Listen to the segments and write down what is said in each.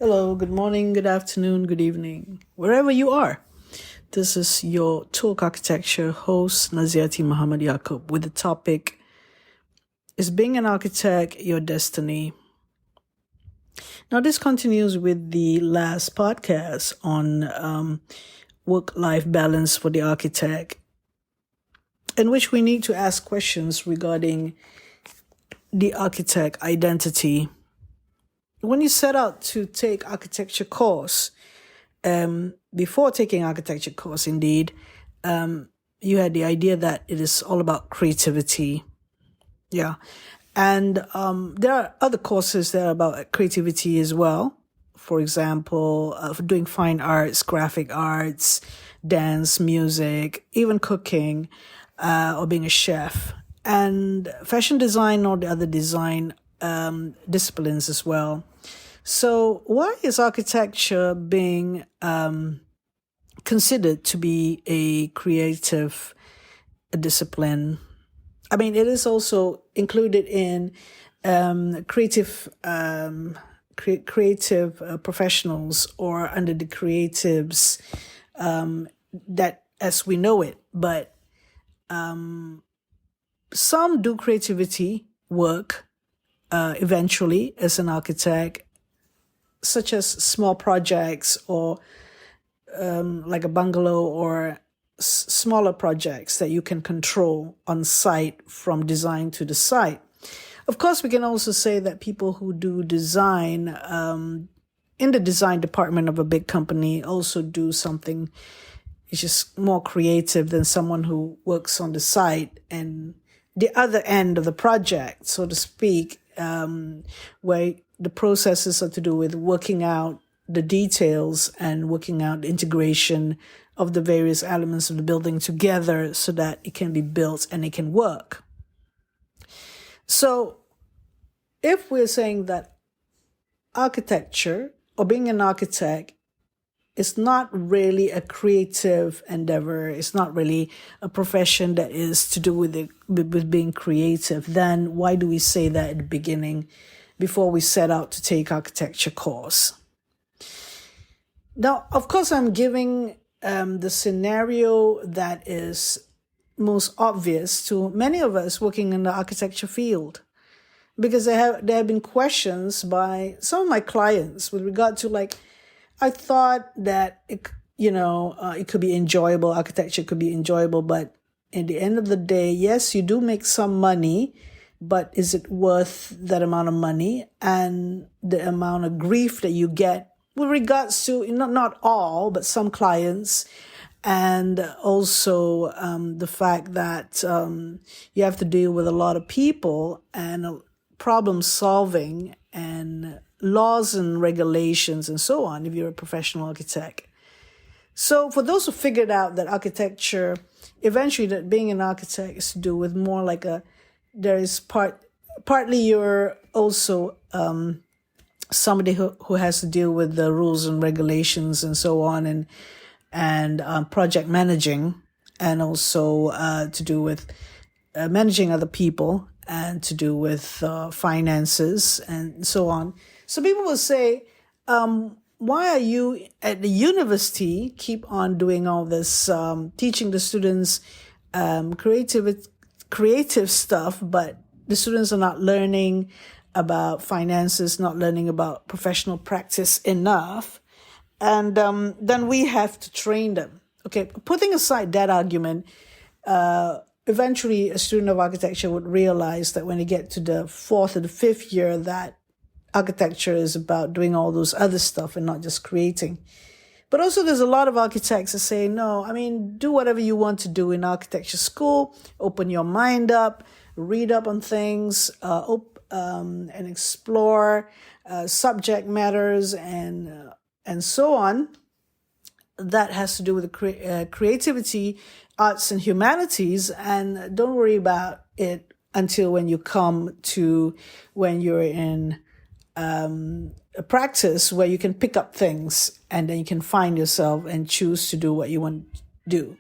Hello, good morning, good afternoon, good evening, wherever you are. This is your Talk Architecture host, Naziaty Mohd Yaacob, with the topic, Is Being an Architect Your Destiny? Now, this continues with the last podcast on work-life balance for the architect, in which we need to ask questions regarding the architect identity. When you set out to take architecture course, before taking architecture course, indeed, you had the idea that it is all about creativity. Yeah. And there are other courses that are about creativity as well. For example, for doing fine arts, graphic arts, dance, music, even cooking, or being a chef, and fashion design or the other design disciplines as well. So why is architecture being considered to be a creative discipline? I mean, it is also included in creative professionals or under the creatives that as we know it. But some do creativity work eventually as an architect, such as small projects or like a bungalow or smaller projects that you can control on site from design to the site. Of course, we can also say that people who do design in the design department of a big company also do something which is more creative than someone who works on the site and the other end of the project, so to speak, where the processes are to do with working out the details and working out the integration of the various elements of the building together so that it can be built and it can work. So if we're saying that architecture or being an architect is not really a creative endeavor, it's not really a profession that is to do with being creative, then why do we say that at the beginning before we set out to take architecture course? Now, of course, I'm giving the scenario that is most obvious to many of us working in the architecture field, because there have been questions by some of my clients with regard to, like, I thought that it could be enjoyable, architecture could be enjoyable, but at the end of the day, yes, you do make some money, but is it worth that amount of money and the amount of grief that you get with regards to, not all, but some clients, and also the fact that you have to deal with a lot of people and problem solving and laws and regulations and so on if you're a professional architect. So for those who figured out that architecture, eventually that being an architect is to do with more like partly you're also somebody who has to deal with the rules and regulations and so on, and project managing, and also to do with managing other people, and to do with finances and so on. So people will say, why are you at the university keep on doing all this, teaching the students creative stuff, but the students are not learning about finances, not learning about professional practice enough, and then we have to train them. Okay, putting aside that argument, eventually a student of architecture would realize that when they get to the fourth or the fifth year that architecture is about doing all those other stuff and not just creating. But also there's a lot of architects that say, no, I mean, do whatever you want to do in architecture school, open your mind up, read up on things, and explore subject matters and so on. That has to do with the creativity, arts and humanities, and don't worry about it until when you come to when you're in a practice where you can pick up things and then you can find yourself and choose to do what you want to do.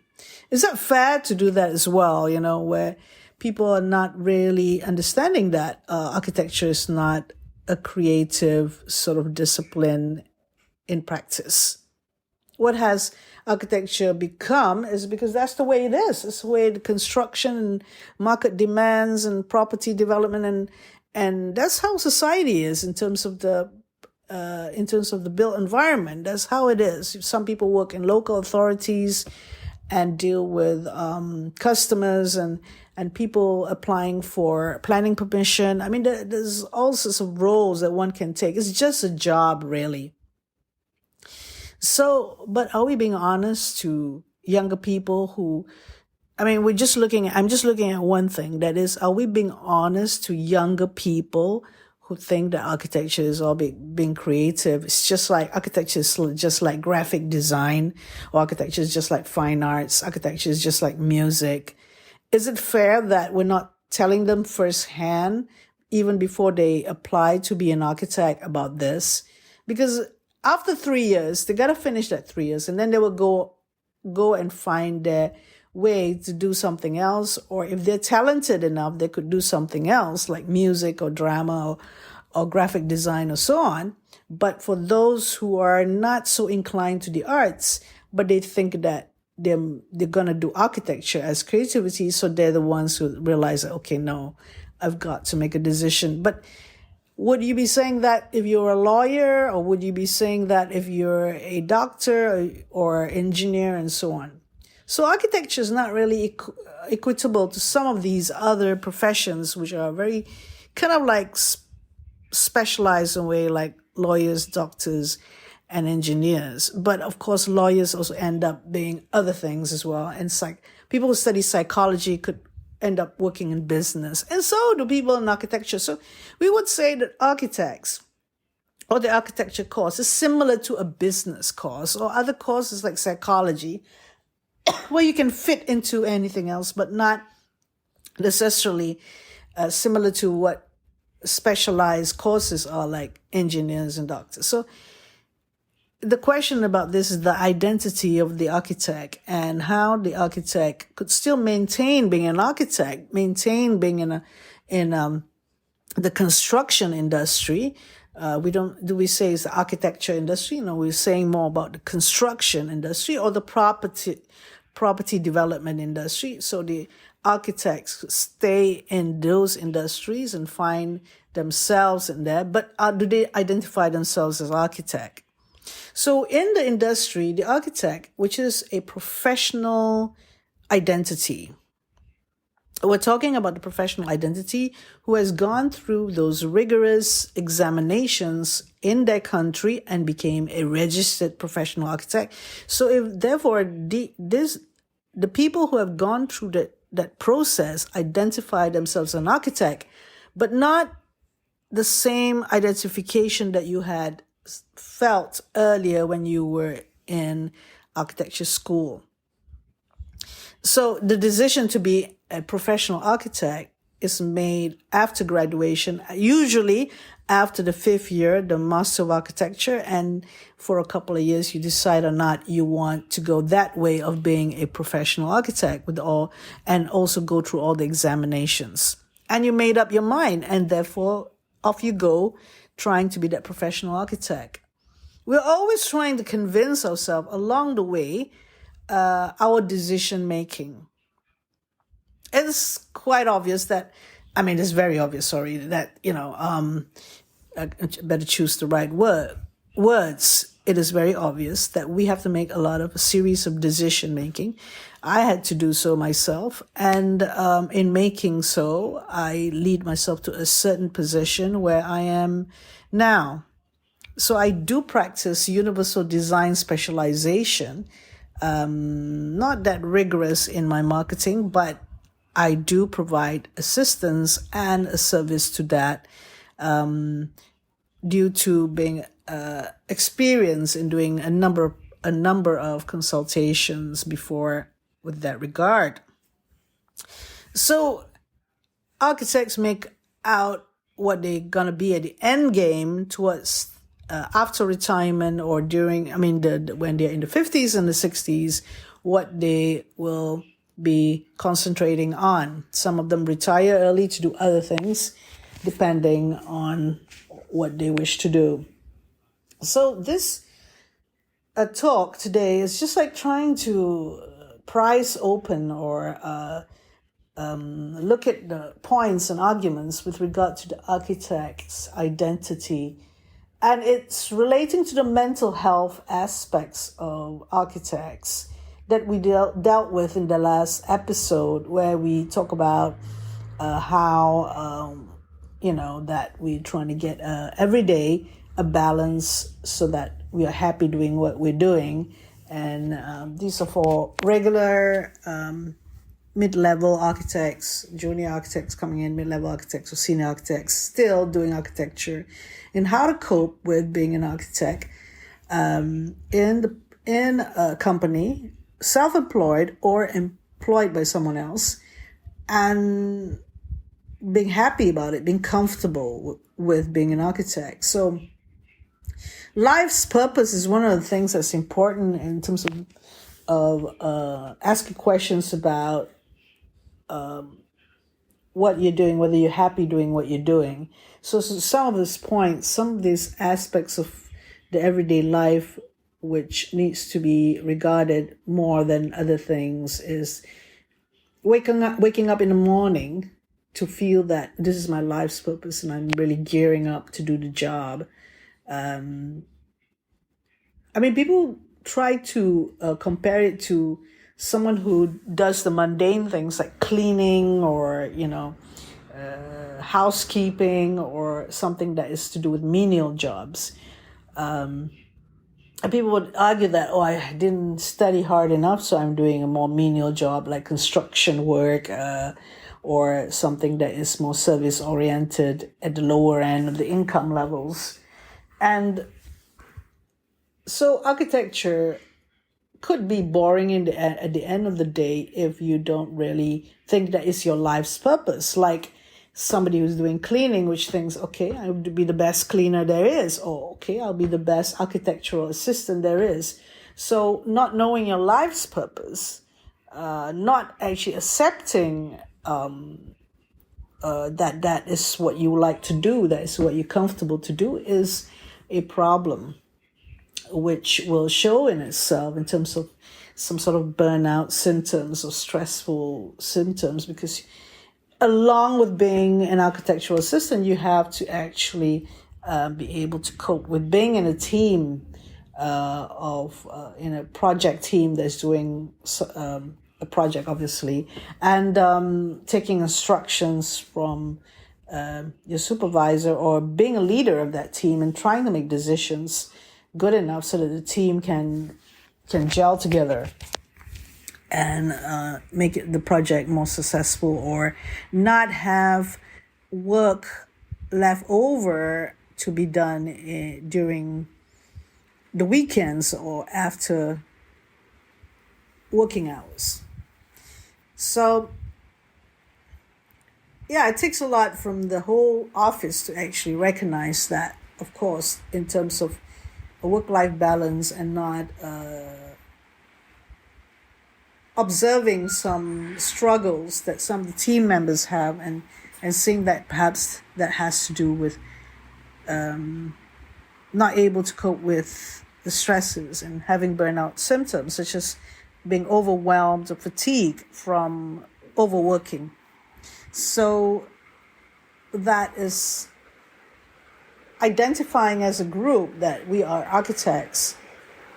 Is that fair to do that as well, where people are not really understanding that architecture is not a creative sort of discipline in practice. What has architecture become is because that's the way it is. It's the way the construction and market demands and property development and that's how society is in terms of the built environment. That's how it is. Some people work in local authorities and deal with customers and people applying for planning permission. I mean, there's all sorts of roles that one can take. It's just a job, really. So, but are we being honest to younger people who, I'm just looking at one thing. That is, are we being honest to younger people who think that architecture is all being creative? It's just like architecture is just like graphic design, or architecture is just like fine arts. Architecture is just like music. Is it fair that we're not telling them firsthand, even before they apply to be an architect, about this? Because after 3 years, they got to finish that 3 years, and then they will go and find their way to do something else. Or if they're talented enough, they could do something else like music or drama or graphic design or so on. But for those who are not so inclined to the arts, but they think that they're going to do architecture as creativity, so they're the ones who realize that, okay, no, I've got to make a decision. But would you be saying that if you're a lawyer, or would you be saying that if you're a doctor or engineer and so on? So architecture is not really equitable to some of these other professions, which are very kind of like specialized in a way, like lawyers, doctors, and engineers. But of course, lawyers also end up being other things as well. And people who study psychology could end up working in business. And so do people in architecture. So we would say that architects, or the architecture course, is similar to a business course or other courses like psychology, where you can fit into anything else, but not necessarily similar to what specialized courses are like engineers and doctors. So the question about this is the identity of the architect, and how the architect could still maintain being an architect, maintain being in the construction industry. We say it's the architecture industry? No, we're saying more about the construction industry or the property development industry. So the architects stay in those industries and find themselves in there, but do they identify themselves as architect? So in the industry, the architect, which is a professional identity, we're talking about the professional identity who has gone through those rigorous examinations in their country and became a registered professional architect. So the people who have gone through that process identify themselves as an architect, but not the same identification that you had felt earlier when you were in architecture school. So the decision to be a professional architect is made after graduation, usually after the 5th year, the Master of Architecture, and for a couple of years you decide or not you want to go that way of being a professional architect and also go through all the examinations. And you made up your mind, and therefore off you go, trying to be that professional architect. We're always trying to convince ourselves along the way our decision making. It's quite obvious that, it's very obvious, that, I better choose the right words. It is very obvious that we have to make a series of decision making. I had to do so myself. And in making so, I lead myself to a certain position where I am now. So I do practice universal design specialization, not that rigorous in my marketing, but I do provide assistance and a service to that due to being experienced in doing a number of consultations before with that regard. So architects make out what they're going to be at the end game towards after retirement or during, when they're in the 50s and the 60s, what they will be concentrating on. Some of them retire early to do other things, depending on what they wish to do. So this talk today is just like trying to prise open or look at the points and arguments with regard to the architect's identity. And it's relating to the mental health aspects of architects that we dealt with in the last episode, where we talk about how, that we're trying to get every day a balance so that we are happy doing what we're doing. And these are for regular mid-level architects, junior architects coming in, mid-level architects or senior architects still doing architecture, and how to cope with being an architect in a company, self-employed or employed by someone else, and being happy about it, being comfortable with being an architect. So life's purpose is one of the things that's important in terms of asking questions about what you're doing, whether you're happy doing what you're doing. So some of these points, some of these aspects of the everyday life, which needs to be regarded more than other things, is waking up in the morning to feel that this is my life's purpose and I'm really gearing up to do the job. People try to compare it to someone who does the mundane things like cleaning or, housekeeping or something that is to do with menial jobs. And people would argue that, I didn't study hard enough, so I'm doing a more menial job like construction work or something that is more service-oriented at the lower end of the income levels. And so architecture could be boring at the end of the day if you don't really think that is your life's purpose. Like somebody who's doing cleaning, which thinks, okay, I would be the best cleaner there is, or okay, I'll be the best architectural assistant there is. So not knowing your life's purpose, not actually accepting that is what you like to do, that is what you're comfortable to do, is a problem, which will show in itself in terms of some sort of burnout symptoms or stressful symptoms, because along with being an architectural assistant, you have to actually be able to cope with being in a team in a project team that's doing a project, obviously, and taking instructions from your supervisor, or being a leader of that team and trying to make decisions good enough so that the team can gel together and make the project more successful, or not have work left over to be done during the weekends or after working hours. So, it takes a lot from the whole office to actually recognize that, of course, in terms of a work-life balance, and not observing some struggles that some of the team members have, and seeing that perhaps that has to do with not able to cope with the stresses and having burnout symptoms, such as being overwhelmed or fatigued from overworking. So that is identifying as a group that we are architects,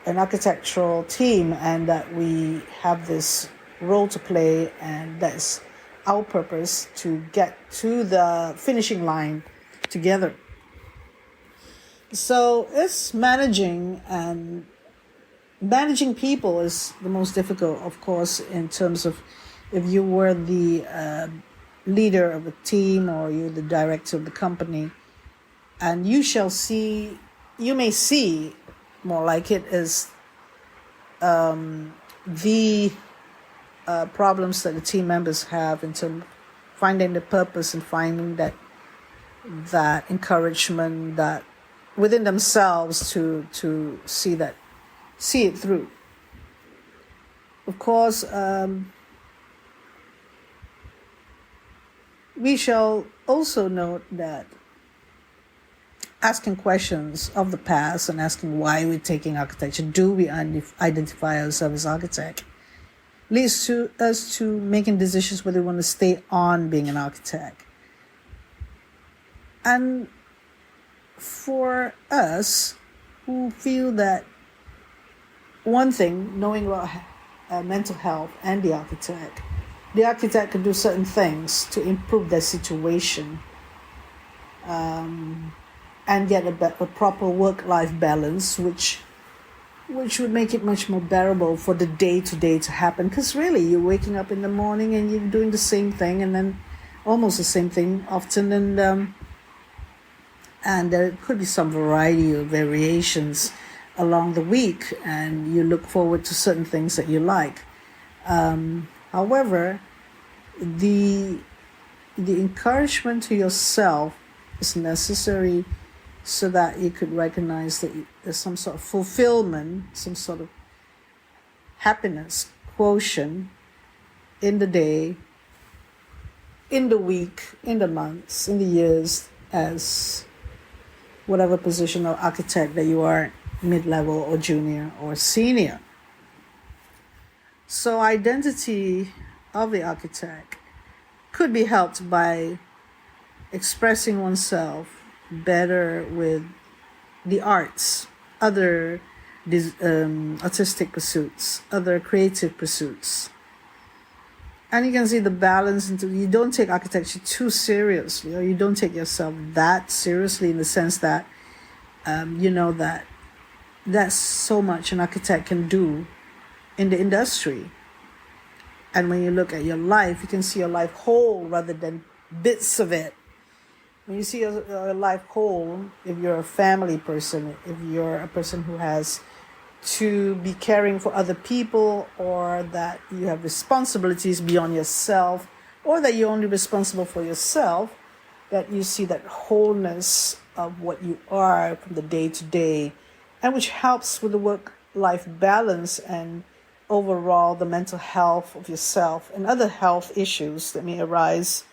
an architectural team, and that we have this role to play, and that's our purpose, to get to the finishing line together. So it's managing people is the most difficult, of course, in terms of if you were the leader of a team or you're the director of the company, and you may see more like it as the problems that the team members have in terms of finding the purpose and finding that encouragement that within themselves to see it through. Of course, we shall also note that asking questions of the past and asking why we're taking architecture, do we identify ourselves as architect, leads to us to making decisions whether we want to stay on being an architect. And for us who feel that one thing, knowing about mental health and the architect can do certain things to improve their situation and get a proper work-life balance, which would make it much more bearable for the day-to-day to happen. Because really, you're waking up in the morning and you're doing the same thing, and then almost the same thing often, and there could be some variety of variations along the week, and you look forward to certain things that you like. However, the encouragement to yourself is necessary so that you could recognize that there's some sort of fulfillment, some sort of happiness quotient in the day, in the week, in the months, in the years, as whatever position of architect that you are, mid-level or junior or senior. So identity of the architect could be helped by expressing oneself better with the arts, other artistic pursuits, other creative pursuits. And you can see the balance into, you don't take architecture too seriously, or you don't take yourself that seriously, in the sense that you know that that's so much an architect can do in the industry. And when you look at your life, you can see your life whole rather than bits of it. When you see your life whole, if you're a family person, if you're a person who has to be caring for other people, or that you have responsibilities beyond yourself, or that you're only responsible for yourself, that you see that wholeness of what you are from the day to day, and which helps with the work-life balance and overall the mental health of yourself and other health issues that may arise,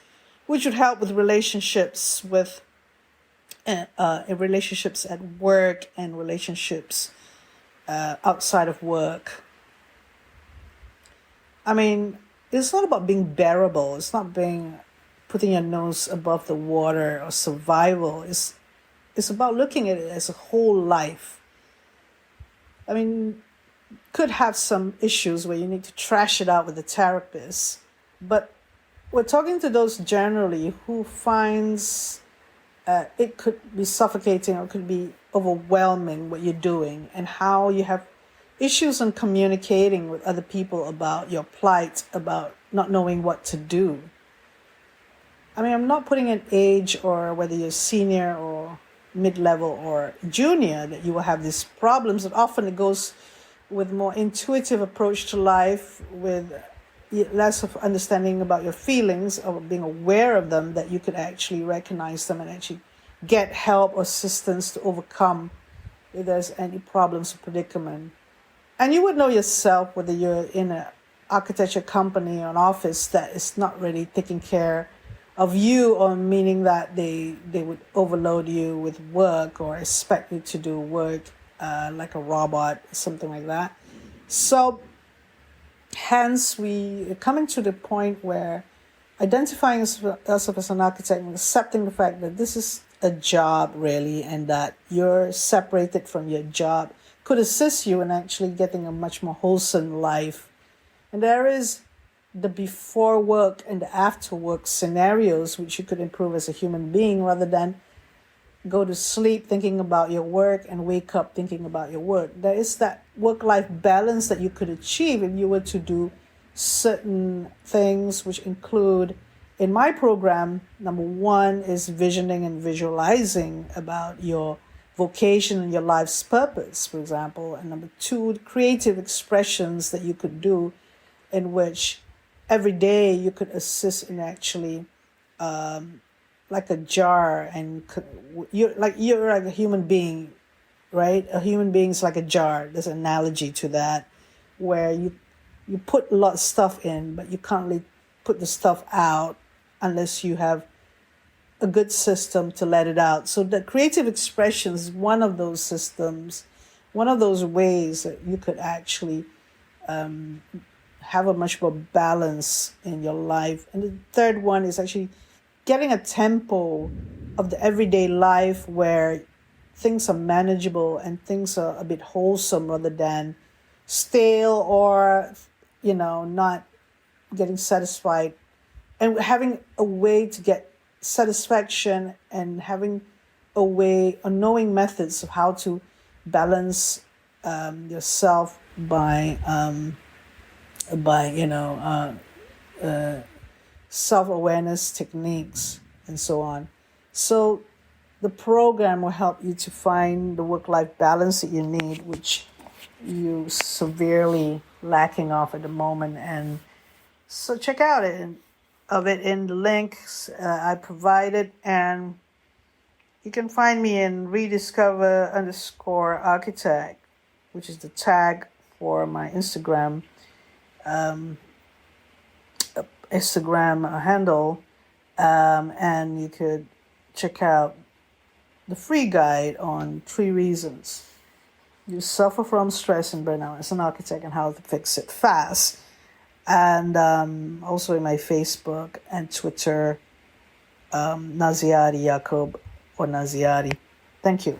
which would help with relationships with relationships at work and relationships outside of work. I mean, it's not about being bearable. It's not putting your nose above the water or survival. It's about looking at it as a whole life. I mean, could have some issues where you need to trash it out with the therapist, but we're talking to those generally who finds it could be suffocating or could be overwhelming what you're doing, and how you have issues in communicating with other people about your plight, about not knowing what to do. I mean, I'm not putting an age or whether you're senior or mid-level or junior that you will have these problems, and often it goes with more intuitive approach to life, with less of understanding about your feelings, or being aware of them, that you could actually recognize them and actually get help or assistance to overcome if there's any problems or predicament. And you would know yourself whether you're in an architecture company or an office that is not really taking care of you, or meaning that they would overload you with work or expect you to do work like a robot, something like that. So hence, we are coming to the point where identifying yourself as an architect and accepting the fact that this is a job, really, and that you're separated from your job could assist you in actually getting a much more wholesome life. And there is the before work and the after work scenarios which you could improve as a human being, rather than go to sleep thinking about your work and wake up thinking about your work. There is that work-life balance that you could achieve if you were to do certain things, which include, in my program, number one is visioning and visualizing about your vocation and your life's purpose, for example. And number two, creative expressions that you could do, in which every day you could assist in actually like a jar, and you're like a human being, right? A human being is like a jar. There's an analogy to that, where you put a lot of stuff in, but you can't really put the stuff out unless you have a good system to let it out. So the creative expression is one of those systems, one of those ways that you could actually have a much more balance in your life. And the third one is actually getting a tempo of the everyday life where things are manageable and things are a bit wholesome rather than stale or, not getting satisfied. And having a way to get satisfaction and having knowing methods of how to balance yourself by self-awareness techniques and so on. So the program will help you to find the work-life balance that you need, which you severely lacking off at the moment. And so check out it in the links I provided, and you can find me in rediscover_architect, which is the tag for my Instagram handle, and you could check out the free guide on 3 reasons you suffer from stress and burnout as an architect and how to fix it fast. And also in my Facebook and Twitter, Naziaty Yaacob or Naziaty. Thank you.